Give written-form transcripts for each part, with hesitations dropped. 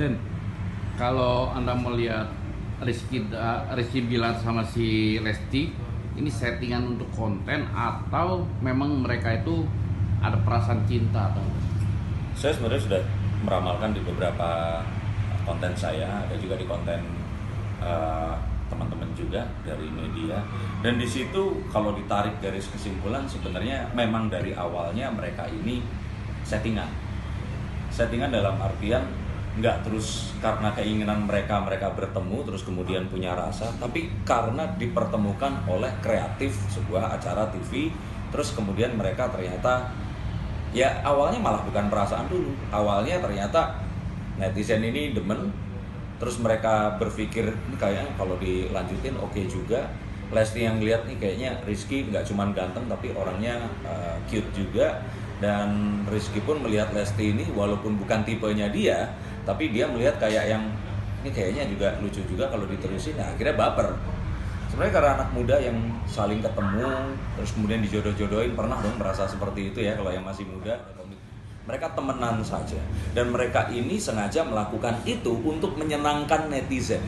Dan kalau Anda melihat Rizky Bilar sama si Lesti, ini settingan untuk konten atau memang mereka itu ada perasaan cinta atau enggak? Saya sebenarnya sudah meramalkan di beberapa konten saya, ada juga di konten teman-teman juga dari media. Dan di situ kalau ditarik garis kesimpulan, sebenarnya memang dari awalnya mereka ini settingan. Settingan dalam artian nggak terus karena keinginan mereka bertemu terus kemudian punya rasa, tapi karena dipertemukan oleh kreatif sebuah acara TV, terus kemudian mereka ternyata ya awalnya malah bukan perasaan dulu, awalnya ternyata netizen ini demen, terus mereka berpikir ini kayaknya kalau dilanjutin oke juga. Lesti yang lihat nih kayaknya Rizky nggak cuman ganteng tapi orangnya cute juga, dan Rizky pun melihat Lesti ini walaupun bukan tipenya dia, tapi dia melihat kayak yang ini kayaknya juga lucu juga kalau diterusin. Nah, akhirnya baper. Sebenarnya karena anak muda yang saling ketemu terus kemudian dijodoh-jodohin, pernah dong merasa seperti itu ya kalau yang masih muda. Mereka temenan saja, dan mereka ini sengaja melakukan itu untuk menyenangkan netizen.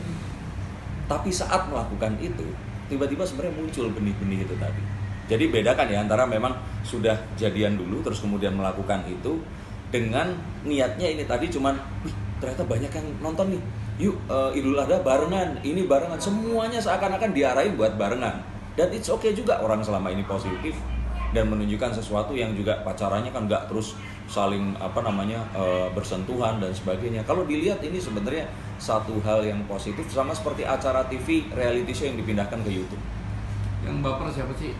Tapi saat melakukan itu tiba-tiba sebenarnya muncul benih-benih itu tadi. Jadi bedakan ya antara memang sudah jadian dulu terus kemudian melakukan itu dengan niatnya ini tadi cuman ternyata banyak yang nonton nih, yuk Idul Adha barengan, ini barengan, semuanya seakan-akan diarahin buat barengan. Dan it's okay juga orang selama ini positif dan menunjukkan sesuatu yang juga pacarannya kan nggak terus saling bersentuhan dan sebagainya. Kalau dilihat ini sebenarnya satu hal yang positif, sama seperti acara TV reality show yang dipindahkan ke YouTube. Yang baper siapa sih?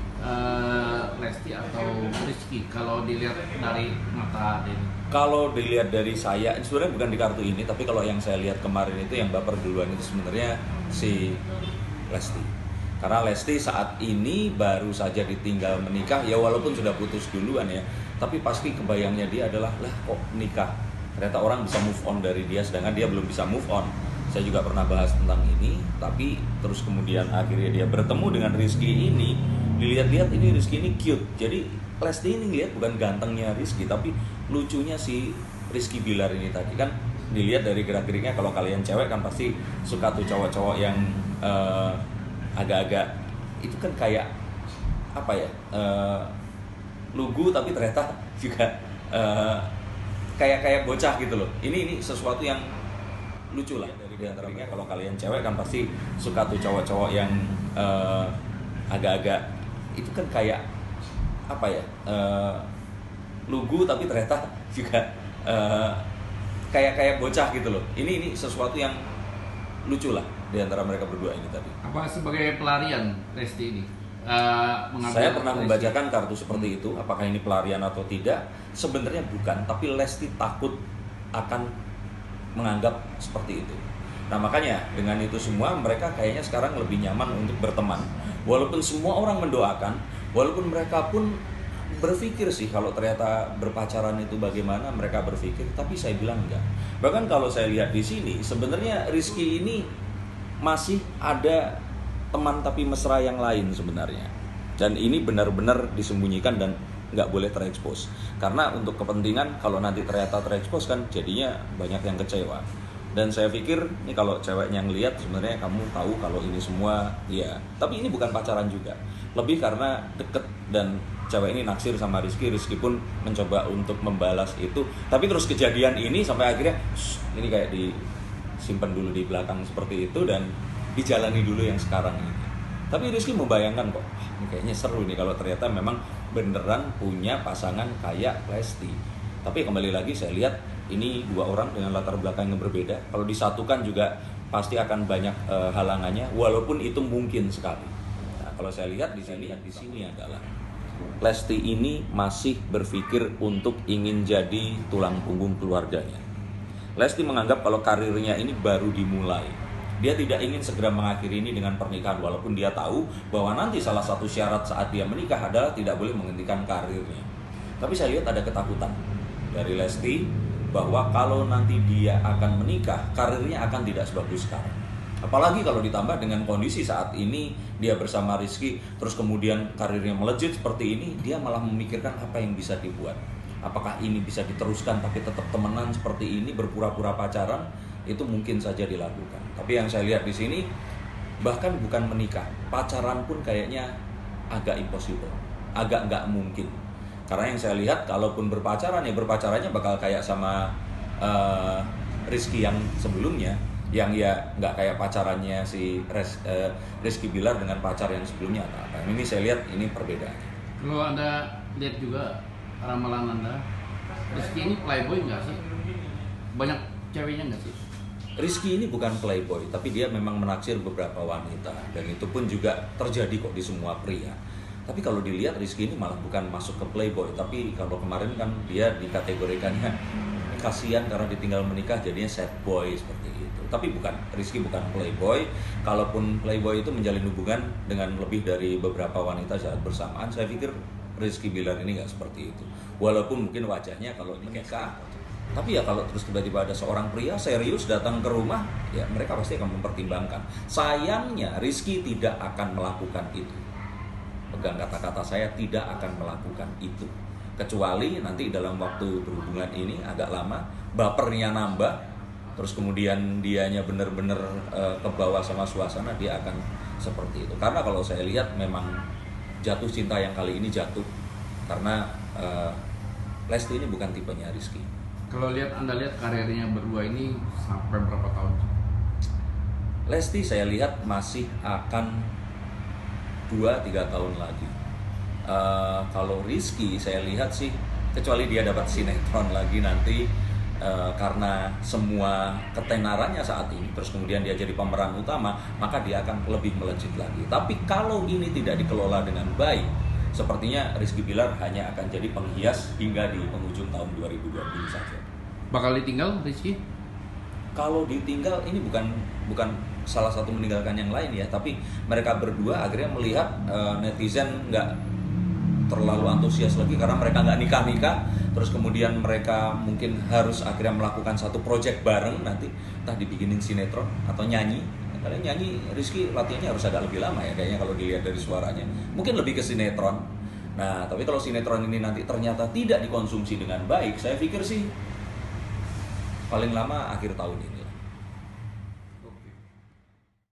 Lesti atau Rizky kalau dilihat dari mata ini? Kalau dilihat dari saya, sebenarnya bukan di kartu ini, tapi kalau yang saya lihat kemarin itu yang baper duluan itu sebenarnya si Lesti. Karena Lesti saat ini baru saja ditinggal menikah, ya walaupun sudah putus duluan ya, tapi pasti kebayangnya dia adalah, lah kok nikah? Ternyata orang bisa move on dari dia, sedangkan dia belum bisa move on. Saya juga pernah bahas tentang ini, tapi terus kemudian akhirnya dia bertemu dengan Rizky ini, dilihat-lihat ini Rizky ini cute. Jadi Lesti ini lihat bukan gantengnya Rizky, tapi lucunya si Rizky Bilar ini tadi. Kan dilihat dari gerak-geriknya, kalau kalian cewek kan pasti suka tuh cowok-cowok yang agak-agak itu kan kayak apa ya, lugu tapi ternyata juga kayak bocah gitu loh. Ini sesuatu yang lucu lah dari antara mereka. Kalau kalian cewek kan pasti suka tuh cowok-cowok yang agak-agak itu kan kayak apa ya, lugu tapi ternyata juga kayak bocah gitu loh. Ini sesuatu yang lucu lah di antara mereka berdua ini tadi. Apa sebagai pelarian Lesti ini? Saya pernah membacakan kartu seperti itu. Apakah ini pelarian atau tidak? Sebenarnya bukan, tapi Lesti takut akan menganggap seperti itu. Nah makanya dengan itu semua mereka kayaknya sekarang lebih nyaman untuk berteman. Walaupun semua orang mendoakan, walaupun mereka pun berpikir sih kalau ternyata berpacaran itu bagaimana, mereka berpikir, tapi saya bilang enggak. Bahkan kalau saya lihat di sini sebenarnya Rizky ini masih ada teman tapi mesra yang lain sebenarnya. Dan ini benar-benar disembunyikan dan nggak boleh terekspos. Karena untuk kepentingan kalau nanti ternyata terekspos kan jadinya banyak yang kecewa. Dan saya pikir ini kalau ceweknya yang lihat sebenarnya kamu tahu kalau ini semua ya. Tapi ini bukan pacaran juga. Lebih karena deket dan cewek ini naksir sama Rizky. Rizky pun mencoba untuk membalas itu. Tapi terus kejadian ini sampai akhirnya ini kayak disimpan dulu di belakang seperti itu dan dijalani dulu yang sekarang ini. Tapi Rizky membayangkan kok, ini kayaknya seru nih kalau ternyata memang beneran punya pasangan kayak Lesti. Tapi kembali lagi saya lihat ini dua orang dengan latar belakang yang berbeda. Kalau disatukan juga pasti akan banyak halangannya, walaupun itu mungkin sekali. Nah, kalau saya lihat di sini adalah Lesti ini masih berpikir untuk ingin jadi tulang punggung keluarganya. Lesti menganggap kalau karirnya ini baru dimulai. Dia tidak ingin segera mengakhiri ini dengan pernikahan, walaupun dia tahu bahwa nanti salah satu syarat saat dia menikah adalah tidak boleh menghentikan karirnya. Tapi saya lihat ada ketakutan dari Lesti bahwa kalau nanti dia akan menikah, karirnya akan tidak sebagus sekarang. Apalagi kalau ditambah dengan kondisi saat ini dia bersama Rizky, terus kemudian karirnya melejit seperti ini, dia malah memikirkan apa yang bisa dibuat. Apakah ini bisa diteruskan tapi tetap temenan seperti ini, berpura-pura pacaran, itu mungkin saja dilakukan. Tapi yang saya lihat di sini bahkan bukan menikah, pacaran pun kayaknya agak impossible, agak nggak mungkin. Karena yang saya lihat kalaupun berpacaran ya berpacarannya bakal kayak sama Rizky yang sebelumnya, yang ya nggak kayak pacarannya si Rizky Bilar dengan pacar yang sebelumnya. Nah, ini saya lihat ini perbedaannya. Kalau Anda lihat juga ramalan Anda, Rizky ini playboy nggak sih? Banyak ceweknya nggak sih? Rizky ini bukan playboy, tapi dia memang menaksir beberapa wanita, dan itu pun juga terjadi kok di semua pria. Tapi kalau dilihat Rizky ini malah bukan masuk ke playboy, tapi kalau kemarin kan dia dikategorikannya kasihan karena ditinggal menikah jadinya sad boy seperti itu. Tapi bukan, Rizky bukan playboy. Kalaupun playboy itu menjalin hubungan dengan lebih dari beberapa wanita saat bersamaan, saya pikir Rizky Bilar ini nggak seperti itu. Walaupun mungkin wajahnya kalau menikah, tapi ya kalau terus tiba-tiba ada seorang pria serius datang ke rumah, ya mereka pasti akan mempertimbangkan. Sayangnya Rizky tidak akan melakukan itu. Pegang kata-kata saya, tidak akan melakukan itu. Kecuali nanti dalam waktu berhubungan ini agak lama, bapernya nambah, terus kemudian dianya benar-benar kebawa sama suasana, dia akan seperti itu. Karena kalau saya lihat memang jatuh cinta yang kali ini jatuh karena Lesti ini bukan tipenya Rizky. Kalau Anda lihat karirnya berdua ini sampai berapa tahun? Lesti saya lihat masih akan 2-3 tahun lagi. Kalau Rizky saya lihat sih, kecuali dia dapat sinetron lagi nanti, karena semua ketenarannya saat ini, terus kemudian dia jadi pemeran utama, maka dia akan lebih melejit lagi. Tapi kalau ini tidak dikelola dengan baik, sepertinya Rizky Bilar hanya akan jadi penghias hingga di penghujung tahun 2020 saja. Bakal ditinggal Rizky? Kalau ditinggal ini bukan salah satu meninggalkan yang lain ya, tapi mereka berdua akhirnya melihat netizen nggak terlalu antusias lagi karena mereka nggak nikah-nikah, terus kemudian mereka mungkin harus akhirnya melakukan satu project bareng, nanti entah dibikinin sinetron atau nyanyi. Karena nyanyi Rizky latihannya harus agak lebih lama ya kayaknya kalau dilihat dari suaranya, mungkin lebih ke sinetron. Nah tapi kalau sinetron ini nanti ternyata tidak dikonsumsi dengan baik, saya pikir sih paling lama akhir tahun ini.